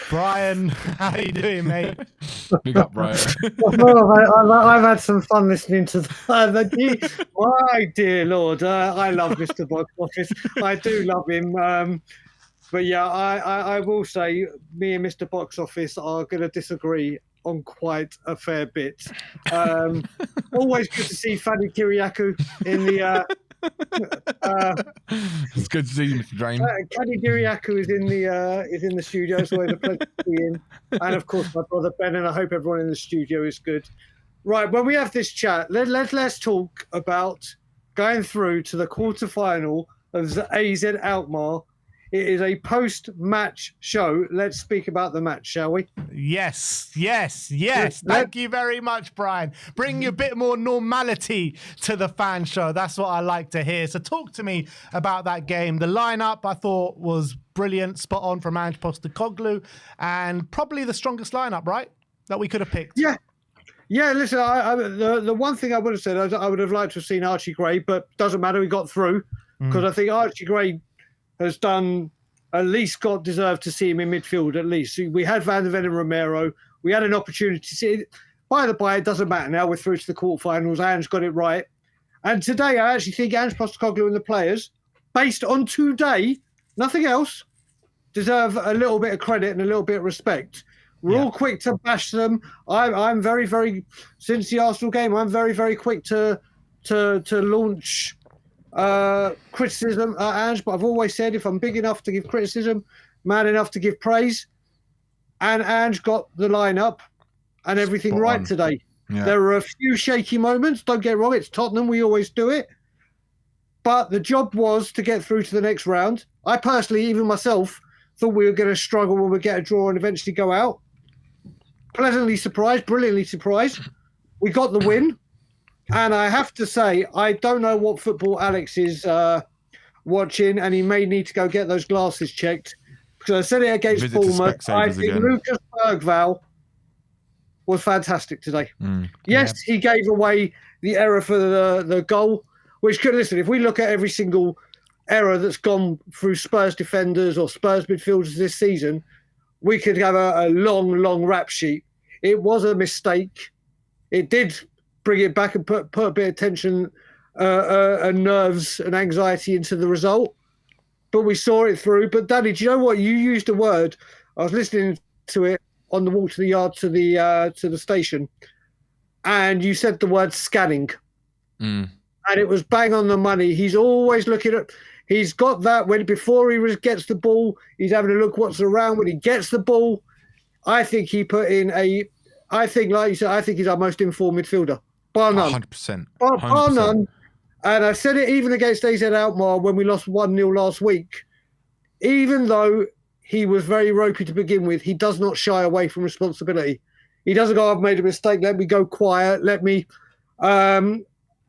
Brian, how you doing, mate? Big up, Brian. I've had some fun listening to that. My dear Lord, I love Mr. Box Office. I do love him. But yeah, I will say me and Mr. Box Office are going to disagree on quite a fair bit. Always good to see Fanny Kiriakou in the... It's good to see you, Mr. Drain. Fanny Kiriakou is in the studio. It's always a pleasure to be in. And of course, my brother Ben, and I hope everyone in the studio is good. Right, when we have this chat, let's talk about going through to the quarterfinal of the AZ Alkmaar. It is a post-match show. Let's speak about the match, shall we? Yes. Thank you very much, Brian. Bring a bit more normality to the fan show. That's what I like to hear. So talk to me about that game. The lineup I thought was brilliant, spot on from ANGE Postecoglou, and probably the strongest lineup, right, that we could have picked. Yeah, listen, the one thing I would have said, I would have liked to have seen Archie Gray, but doesn't matter, we got through, because I think Archie Gray has done at least deserved to see him in midfield at least. We had Van der Ven and Romero. We had an opportunity to see it. By the by, it doesn't matter now. We're through to the quarterfinals. Ange got it right. And today, I actually think Ange Postecoglou and the players, based on today, nothing else, deserve a little bit of credit and a little bit of respect. We're all quick to bash them. I'm very, very, since the Arsenal game, I'm very, very quick to launch criticism at Ange, but I've always said if I'm big enough to give criticism, man enough to give praise, and Ange got the lineup and everything right today. Yeah. There were a few shaky moments, don't get wrong, it's Tottenham, we always do it, but the job was to get through to the next round. I personally, even myself, thought we were going to struggle when we get a draw and eventually go out. Pleasantly surprised, brilliantly surprised. We got the win. And I have to say, I don't know what football Alex is watching, and he may need to go get those glasses checked. Because I said it against Bournemouth. I think Lucas Bergvall was fantastic today. Yes, he gave away the error for the goal, which could, listen, if we look at every single error that's gone through Spurs defenders or Spurs midfielders this season, we could have a long rap sheet. It was a mistake. It did bring it back and put a bit of tension and nerves and anxiety into the result. But we saw it through. But Danny, do you know what? You used a word. I was listening to it on the walk to the yard to the station, and you said the word scanning. And it was bang on the money. He's always looking at. He's got that before he gets the ball, he's having a look what's around. When he gets the ball, I think he put in I think, like you said, I think he's our most informed midfielder. Bar none. 100%. Bar none. And I said it even against AZ Alkmaar when we lost 1-0 last week. Even though he was very ropey to begin with, he does not shy away from responsibility. He doesn't go, I've made a mistake, let me go quiet, let me...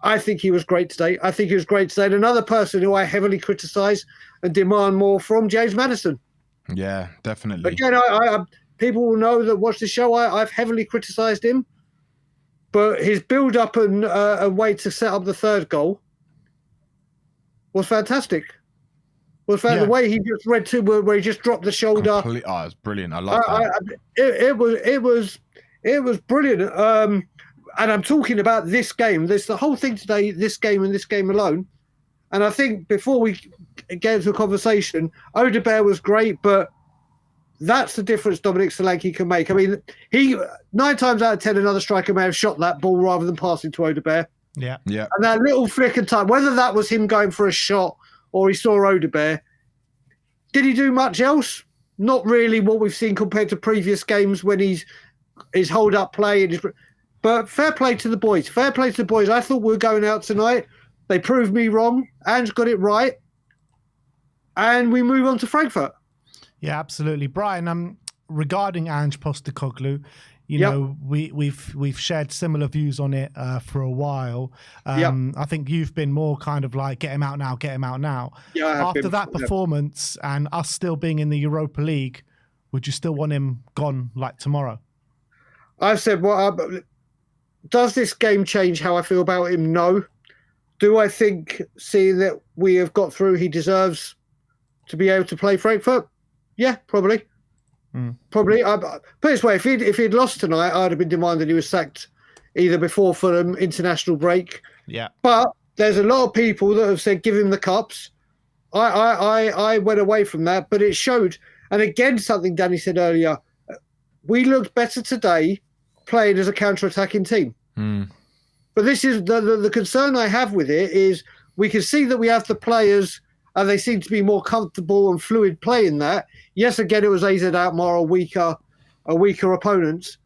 I think he was great today. And another person who I heavily criticise and demand more from, James Maddison. Yeah, definitely. Again, I people will know that watch the show. I've heavily criticised him, but his build-up and a way to set up the third goal was fantastic. The way he just read to where he just dropped the shoulder. It was brilliant. I love that. It was brilliant. And I'm talking about this game. There's the whole thing today, this game and this game alone. And I think before we get into a conversation, Odegaard was great, but that's the difference Dominic Solanke can make. I mean, 9 times out of 10, another striker may have shot that ball rather than passing to Odegaard. Yeah. And that little flick of time, whether that was him going for a shot or he saw Odegaard, did he do much else? Not really what we've seen compared to previous games when his hold-up play and his... But fair play to the boys. I thought we were going out tonight. They proved me wrong. Ange got it right. And we move on to Frankfurt. Yeah, absolutely. Brian, regarding Ange Postecoglou, you know, we've shared similar views on it for a while. I think you've been more kind of like, get him out now. Yeah, after that performance and us still being in the Europa League, would you still want him gone like tomorrow? I've said, does this game change how I feel about him? No. Do I think, seeing that we have got through, he deserves to be able to play Frankfurt? Yeah, probably. Probably. Put it this way, if he'd lost tonight, I'd have been demanding he was sacked either before Fulham international break. Yeah. But there's a lot of people that have said give him the cups. I went away from that, but it showed. And again, something Danny said earlier, we looked better today playing as a counter-attacking team. But this is the concern I have with it is we can see that we have the players and they seem to be more comfortable and fluid playing that. Yes, again, it was AZ Alkmaar, a weaker opponents.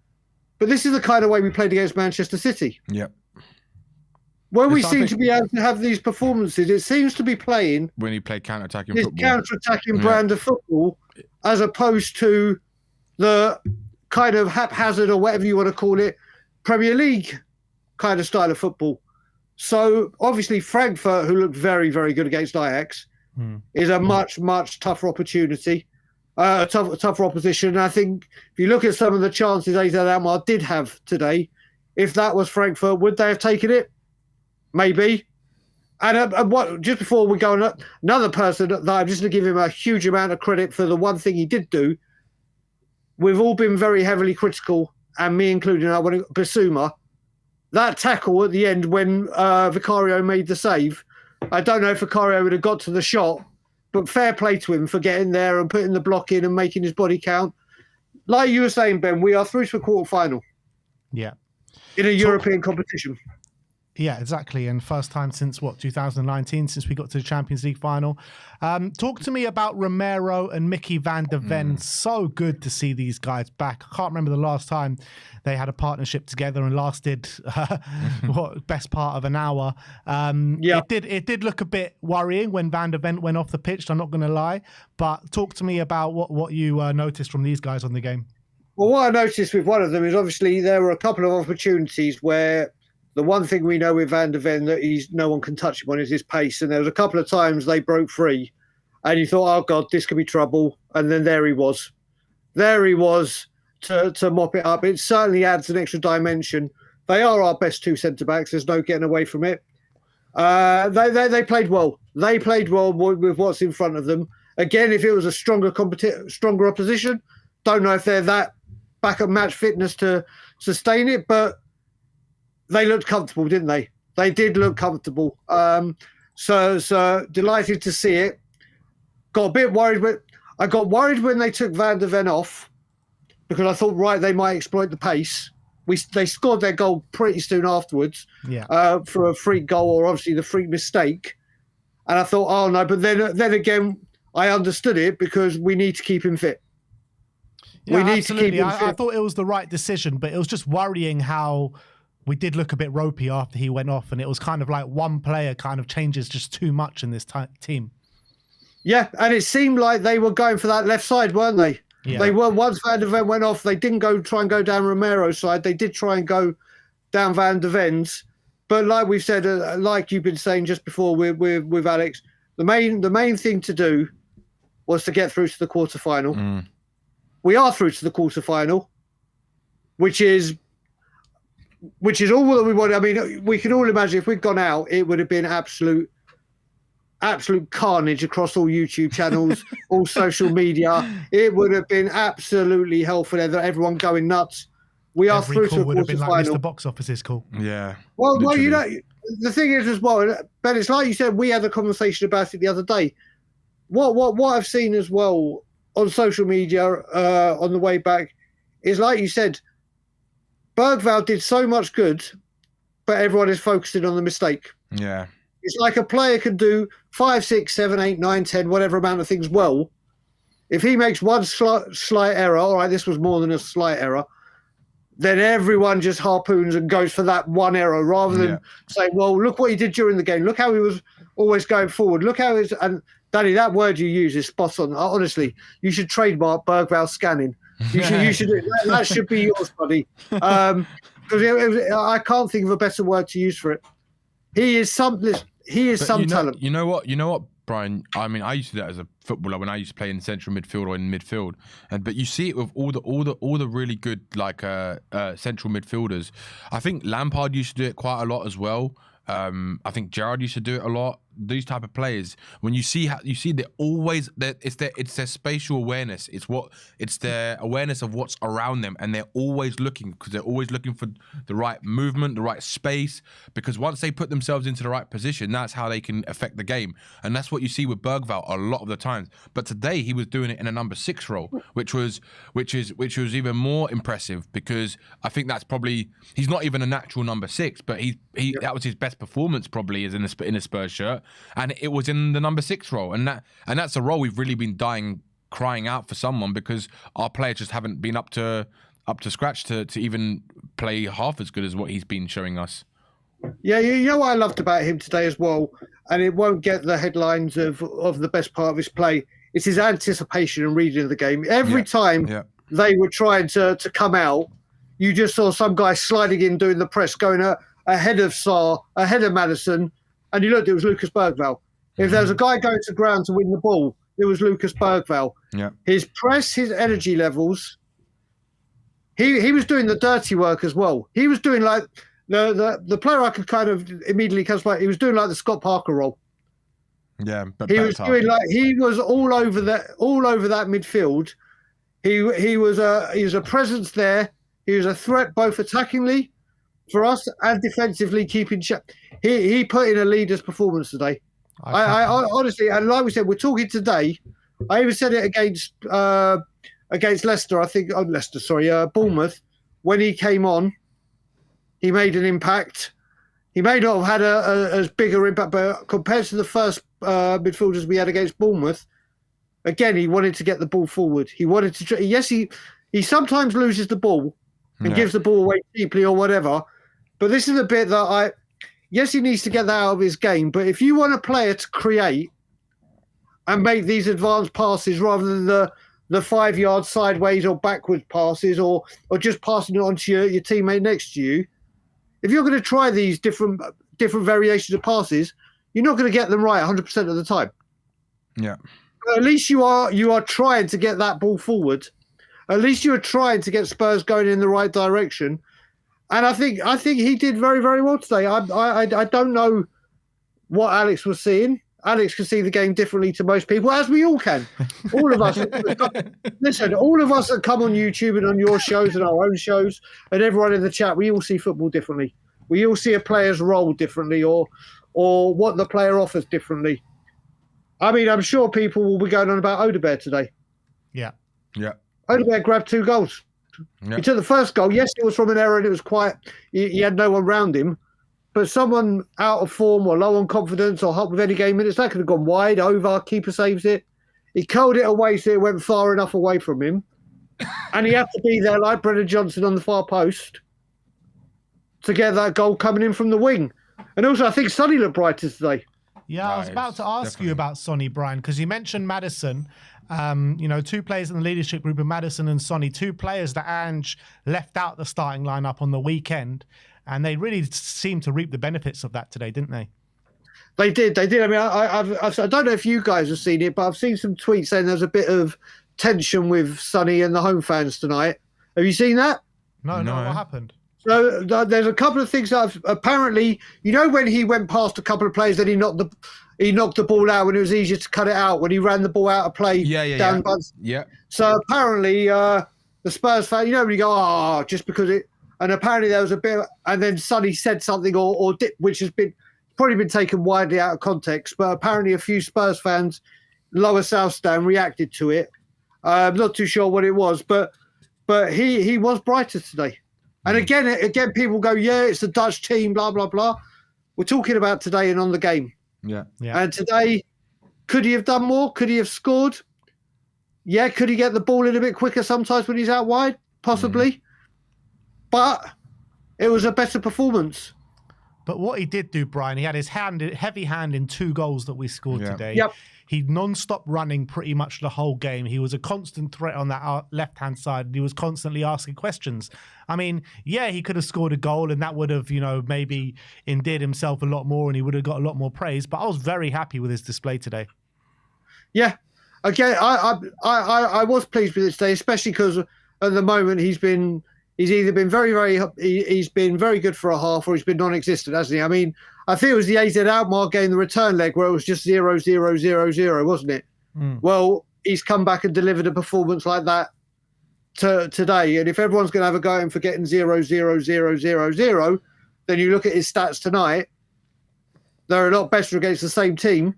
But this is the kind of way we played against Manchester City. Yep. When we seem to be able to have these performances, it seems to be playing when he played counter-attacking football. Counter-attacking brand of football, as opposed to the kind of haphazard or whatever you want to call it, Premier League kind of style of football. So obviously Frankfurt, who looked very, very good against Ajax, is a much, much tougher opportunity, tougher opposition. And I think if you look at some of the chances AZ Alkmaar did have today, if that was Frankfurt, would they have taken it? Maybe. And what? Just before we go on, another person that I'm just going to give him a huge amount of credit for the one thing he did do. We've all been very heavily critical, and me included, Bissouma. That tackle at the end when Vicario made the save, I don't know if Vicario would have got to the shot, but fair play to him for getting there and putting the block in and making his body count. Like you were saying, Ben, we are through to a quarter-final. Yeah. In a European competition. Yeah, exactly. And first time since, 2019, since we got to the Champions League final. Talk to me about Romero and Mickey van der Ven. So good to see these guys back. I can't remember the last time they had a partnership together and lasted, best part of an hour. It did look a bit worrying when Van der Ven went off the pitch, I'm not going to lie. But talk to me about what you noticed from these guys on the game. Well, what I noticed with one of them is obviously there were a couple of opportunities where the one thing we know with Van der Ven that no one can touch him on is his pace. And there was a couple of times they broke free and you thought, oh God, this could be trouble. And then there he was. There he was to mop it up. It certainly adds an extra dimension. They are our best two centre-backs. There's no getting away from it. They played well. They played well with what's in front of them. Again, if it was a stronger opposition, don't know if they're that back at match fitness to sustain it, but they looked comfortable, didn't they? They did look comfortable. So delighted to see it. Got a bit worried, but I got worried when they took Van der Ven off because I thought, right, they might exploit the pace. They scored their goal pretty soon afterwards for a free goal or obviously the free mistake. And I thought, oh no, but then again, I understood it because we need to keep him fit. Yeah, we need to keep him fit. I thought it was the right decision, but it was just worrying how we did look a bit ropey after he went off, and it was kind of like one player kind of changes just too much in this team. Yeah, and it seemed like they were going for that left side, weren't they? Yeah. They were. Once Van der Ven went off, they didn't try and go down Romero's side. They did try and go down Van der Ven's. But like we've said, like you've been saying just before with Alex, the main thing to do was to get through to the quarterfinal. We are through to the quarterfinal, which is all that we wanted. I mean, we can all imagine if we'd gone out, it would have been absolute carnage across all YouTube channels, all social media. It would have been absolutely hell for everyone going nuts. We are through to the would have been like quarterfinal. Mr. Box Office's call. Yeah. Well, you know, the thing is as well, Ben, it's like you said, we had a conversation about it the other day. What I've seen as well on social media on the way back is, like you said, Bergvall did so much good, but everyone is focusing on the mistake. Yeah. It's like a player can do 5, 6, 7, 8, 9, 10, whatever amount of things well. If he makes one slight error, all right, this was more than a slight error, then everyone just harpoons and goes for that one error rather than saying, well, look what he did during the game. Look how he was always going forward. Look how he's... And Danny, that word you use is spot on. Honestly, you should trademark Bergvall scanning. You should that should be yours, buddy. Because I can't think of a better word to use for it. He is some talent. You know what, Brian? I mean, I used to do that as a footballer when I used to play in central midfield or in midfield, but you see it with all the really good central midfielders. I think Lampard used to do it quite a lot as well. I think Gerrard used to do it a lot. these type of players, when you see they're always it's their spatial awareness. It's their awareness of what's around them, and they're always looking, because they're always looking for the right movement, the right space. Because once they put themselves into the right position, that's how they can affect the game, and that's what you see with Bergvall a lot of the times. But today he was doing it in a number 6 role, which was even more impressive, because I think that's probably, he's not even a natural number 6, but that was his best performance probably, is in a Spurs shirt, and it was in the number 6 role, and that's a role we've really been crying out for someone, because our players just haven't been up to scratch to even play half as good as what he's been showing us. Yeah, you know what I loved about him today as well, and it won't get the headlines of the best part of his play. It's his anticipation and reading of the game. Every time they were trying to come out, you just saw some guy sliding in, doing the press, going ahead of Sarr, ahead of Maddison, and you looked, it was Lucas Bergvall. If there was a guy going to ground to win the ball, it was Lucas Bergvall. Yeah. His press, his energy levels, he was doing the dirty work as well. He was doing like the player I could kind of immediately come to, he was doing like the Scott Parker role. Yeah, but he was doing like, he was all over that midfield. He was a presence there. He was a threat both attackingly for us and defensively, keeping check. He put in a leader's performance today. I honestly, and like we said, we're talking today. I even said it against Leicester. I think Bournemouth, when he came on, he made an impact. He may not have had as bigger impact, but compared to the first midfielders we had against Bournemouth, again, he wanted to get the ball forward. He wanted to. Yes, he sometimes loses the ball and gives the ball away cheaply or whatever. But this is a bit that yes, he needs to get that out of his game. But if you want a player to create and make these advanced passes rather than the 5 yard sideways or backwards passes or just passing it on to your teammate next to you, if you're going to try these different variations of passes, you're not going to get them right 100% of the time. Yeah. But at least you are trying to get that ball forward. At least you are trying to get Spurs going in the right direction. And I think he did very, very well today. I don't know what Alex was seeing. Alex can see the game differently to most people, as we all can. All of us. Listen, all of us that come on YouTube and on your shows and our own shows, and everyone in the chat, we all see football differently. We all see a player's role differently, or what the player offers differently. I mean, I'm sure people will be going on about Odegaard today. Yeah. Yeah. Odegaard grabbed 2 goals. Yeah. He took the first goal. Yes, it was from an error and it was quite, he had no one round him. But someone out of form or low on confidence or help with any game minutes, that could have gone wide, over, keeper saves it. He curled it away so it went far enough away from him. And he had to be there like Brendan Johnson on the far post to get that goal coming in from the wing. And also, I think Sonny looked brighter today. Yeah, I was about to ask you about Sonny, Brian, because you mentioned Maddison. 2 players in the leadership group of Maddison and Sonny, 2 players that Ange left out the starting lineup on the weekend. And they really seemed to reap the benefits of that today, didn't they? They did. I mean, I don't know if you guys have seen it, but I've seen some tweets saying there's a bit of tension with Sonny and the home fans tonight. Have you seen that? No. What happened? So there's a couple of things that apparently, when he went past a couple of players, then he knocked the ball out when it was easier to cut it out, when he ran the ball out of play. Yeah. So apparently the Spurs fan, when you go, just because it, and apparently there was a bit, and then Sonny said something or which has probably been taken widely out of context, but apparently a few Spurs fans, lower South Stand, reacted to it. I'm not too sure what it was, but he was brighter today. And again, people go, it's the Dutch team, blah, blah, blah. We're talking about today and on the game. Yeah. And today, could he have done more? Could he have scored? Yeah. Could he get the ball in a bit quicker sometimes when he's out wide? Possibly. But it was a better performance. But what he did do, Brian, he had his heavy hand in 2 goals that we scored today. Yep. He non-stop running pretty much the whole game. He was a constant threat on that left-hand side. He was constantly asking questions. I mean, he could have scored a goal and that would have, maybe endeared himself a lot more and he would have got a lot more praise. But I was very happy with his display today. Yeah. Again, I was pleased with it today, especially because at the moment he's been he's either been he's been very good for a half, or he's been non-existent, hasn't he? I mean, I think it was the AZ Alkmaar game, the return leg, where it was just 0-0-0-0, wasn't it? Well, he's come back and delivered a performance like that today. And if everyone's going to have a go at him for getting 0-0-0-0-0, then you look at his stats tonight, they're a lot better against the same team,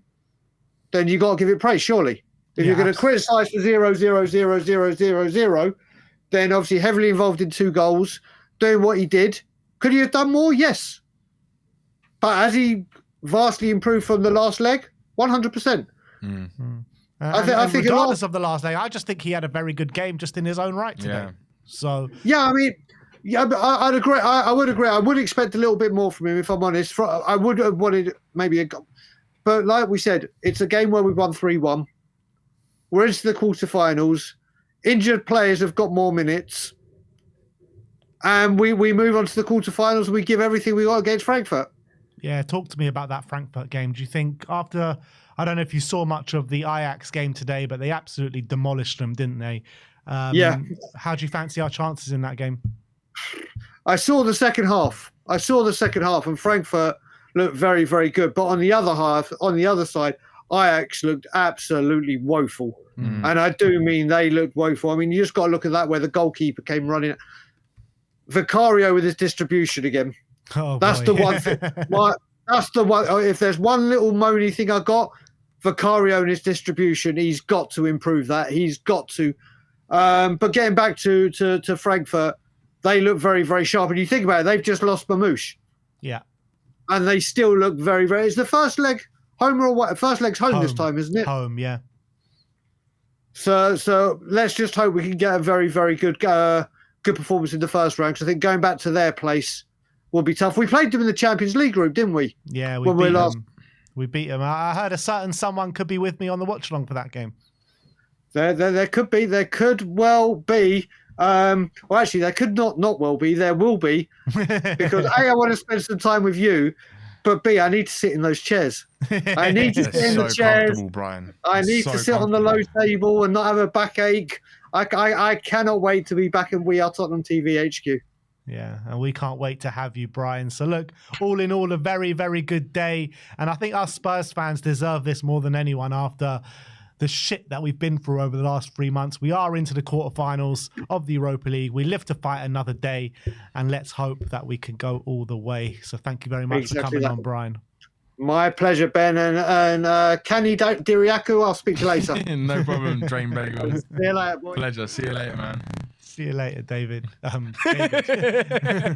then you got to give it praise, surely. If you're going to criticise for 0-0-0-0-0-0, then obviously heavily involved in 2 goals, doing what he did. Could he have done more? Yes. But has he vastly improved from the last leg? 100%. I think regardless of the last leg, I just think he had a very good game just in his own right today. Yeah. So yeah, I mean, yeah, I'd agree. I would agree. I would expect a little bit more from him, if I'm honest. I would have wanted maybe a goal. But like we said, it's a game where we won 3-1. We're into the quarterfinals. Injured players have got more minutes. And we move on to the quarterfinals and we give everything we got against Frankfurt. Yeah, talk to me about that Frankfurt game. Do you think after, I don't know if you saw much of the Ajax game today, but they absolutely demolished them, didn't they? Yeah. How do you fancy our chances in that game? I saw the second half. And Frankfurt looked very, very good. But on the other side, Ajax looked absolutely woeful. And I do mean they looked woeful. I mean, you just got to look at that where the goalkeeper came running. Vicario with his distribution again. Oh, that's boy. the one thing. That's the one. If there's one little moany thing I got, Vicario and his distribution, he's got to improve that. He's got to. But getting back to Frankfurt, they look very, very sharp. And you think about it, they've just lost Mamouche. Yeah. And they still look very, very. It's the first leg home or what? First leg's home this time, isn't it? Home, yeah. So let's just hope we can get a very, very good performance in the first round. Because I think going back to their place will be tough. We played them in the Champions League group, didn't we? Yeah, we beat them. We beat them. I heard a certain someone could be with me on the watch along for that game. There could be. There could well be. Well, actually, there could not well be. There will be. Because A, I want to spend some time with you. But B, I need to sit in those chairs. I need to sit in the chairs. Brian. I need to sit on the low table and not have a backache. I cannot wait to be back in We Are Tottenham TV HQ. Yeah, and we can't wait to have you, Brian. So look, all in all, a very, very good day. And I think us Spurs fans deserve this more than anyone after the shit that we've been through over the last 3 months. We are into the quarterfinals of the Europa League. We live to fight another day, and let's hope that we can go all the way. So thank you very much for coming on, Brian. My pleasure, Ben. And Kani Diriaku, I'll speak to you later. No problem, Drain Bagels. See you later, boy. Pleasure. See you later, man. See you later, David. David.